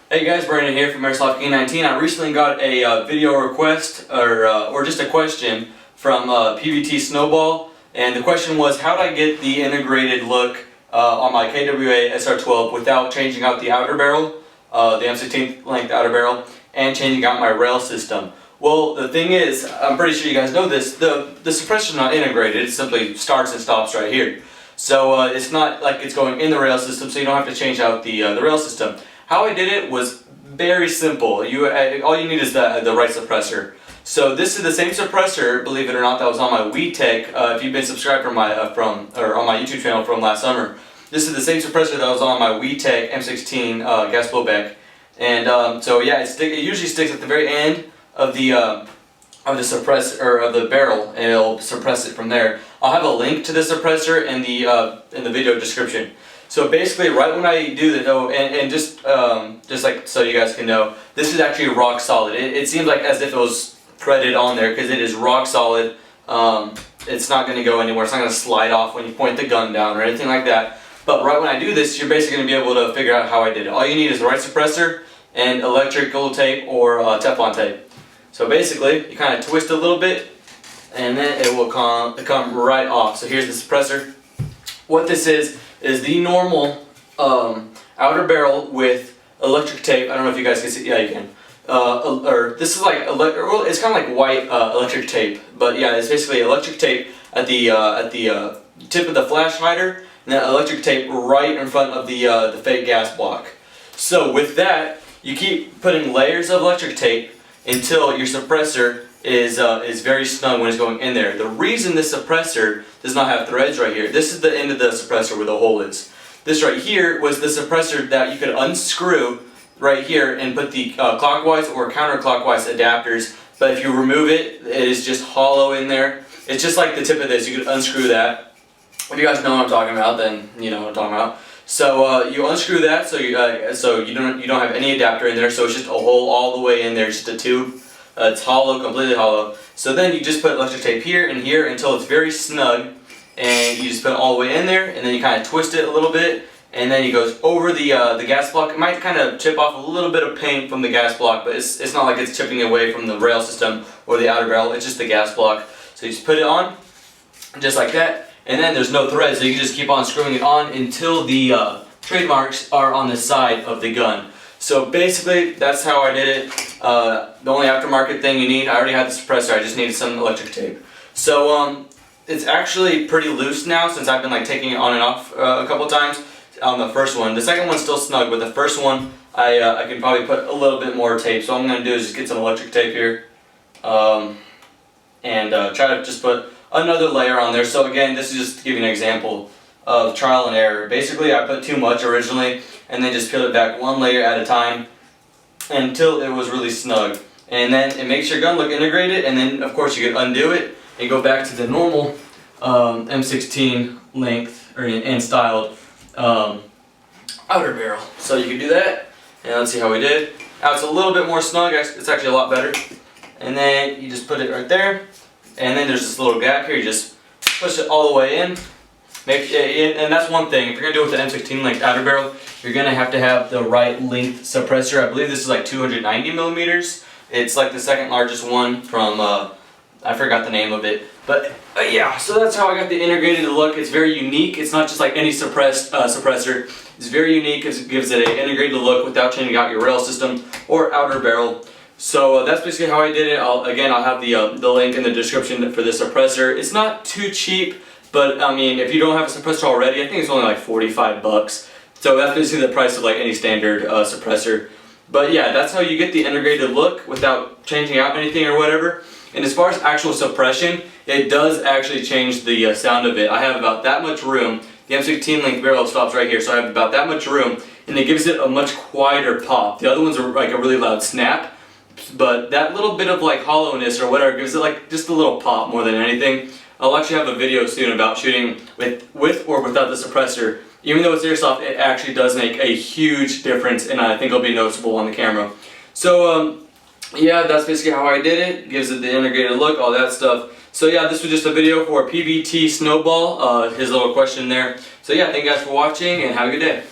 Hey guys, Brandon here from Airsoft K19. I recently got a video request or just a question from PVT Snowball, and the question was, how do I get the integrated look on my KWA SR12 without changing out the outer barrel, the M16 length outer barrel, and changing out my rail system? Well, the thing is, I'm pretty sure you guys know this, the suppressor is not integrated. It simply starts and stops right here. So it's not like it's going in the rail system, so you don't have to change out the rail system. How I did it was very simple. All you need is the right suppressor. So this is the same suppressor, believe it or not, that was on my WeTech. If you've been subscribed from my on my YouTube channel from last summer, this is the same suppressor that was on my WeTech M16 gas blowback. And so yeah, it usually sticks at the very end of the suppressor or of the barrel, and it'll suppress it from there. I'll have a link to the suppressor in the video description. So basically, right when I do the and just like so you guys can know, this is actually rock solid. It seems like as if it was threaded on there because it is rock solid. It's not going to go anywhere. It's not going to slide off when you point the gun down or anything like that. But right when I do this, you're basically going to be able to figure out how I did it. All you need is the right suppressor and electrical tape or Teflon tape. So basically, you kind of twist a little bit, and then it will come right off. So here's the suppressor. What this is the normal outer barrel with electric tape. I don't know if you guys can see. Yeah, you can. Or this is like well, it's kind of like white electric tape, but yeah, it's basically electric tape at the tip of the flash hider, and then electric tape right in front of the fake gas block. So with that, you keep putting layers of electric tape until your suppressor is very snug when it's going in there. The reason this suppressor does not have threads right here, this is the end of the suppressor where the hole is. This right here was the suppressor that you could unscrew right here and put the clockwise or counterclockwise adapters, but if you remove it, it is just hollow in there. It's just like the tip of this. You could unscrew that. If you guys know what I'm talking about, then you know what I'm talking about. So you unscrew that so you don't have any adapter in there, so it's just a hole all the way in there, just a tube. It's hollow, completely hollow. So then you just put electric tape here and here until it's very snug, and you just put it all the way in there, and then you kind of twist it a little bit, and then it goes over the gas block. It might kind of chip off a little bit of paint from the gas block, but it's not like it's chipping away from the rail system or the outer barrel. It's just the gas block. So you just put it on, just like that, and then there's no thread, so you can just keep on screwing it on until the trademarks are on the side of the gun. So basically, that's how I did it. The only aftermarket thing you need, I already had the suppressor, I just needed some electric tape. So it's actually pretty loose now since I've been like taking it on and off a couple times on the first one. The second one's still snug, but the first one I can probably put a little bit more tape. So all I'm going to do is just get some electric tape here and try to just put another layer on there. So again, this is just to give you an example of trial and error. Basically, I put too much originally and then just peel it back one layer at a time until it was really snug. And then it makes your gun look integrated, and then of course you can undo it and go back to the normal M16 length and styled outer barrel. So you can do that, and let's see how we did. Now it's a little bit more snug, it's actually a lot better. And then you just put it right there, and then there's this little gap here, you just push it all the way in. And that's one thing, if you're going to do it with the M16 length outer barrel, you're going to have the right length suppressor. I believe this is like 290 millimeters. It's like the second largest one from, I forgot the name of it. But yeah, so that's how I got the integrated look. It's very unique. It's not just like any suppressor. It's very unique because it gives it an integrated look without changing out your rail system or outer barrel. So that's basically how I did it. I'll have the link in the description for the suppressor. It's not too cheap. But I mean, if you don't have a suppressor already, I think it's only like 45 bucks. So that's basically the price of like any standard suppressor. But yeah, that's how you get the integrated look without changing out anything or whatever. And as far as actual suppression, it does actually change the sound of it. I have about that much room. The M16 length barrel stops right here, so I have about that much room, and it gives it a much quieter pop. The other ones are like a really loud snap, but that little bit of like hollowness or whatever gives it like just a little pop more than anything. I'll actually have a video soon about shooting with or without the suppressor. Even though it's Airsoft, it actually does make a huge difference, and I think it'll be noticeable on the camera. So yeah, that's basically how I did it. Gives it the integrated look, all that stuff. So yeah, this was just a video for PVT Snowball, his little question there. So yeah, thank you guys for watching, and have a good day.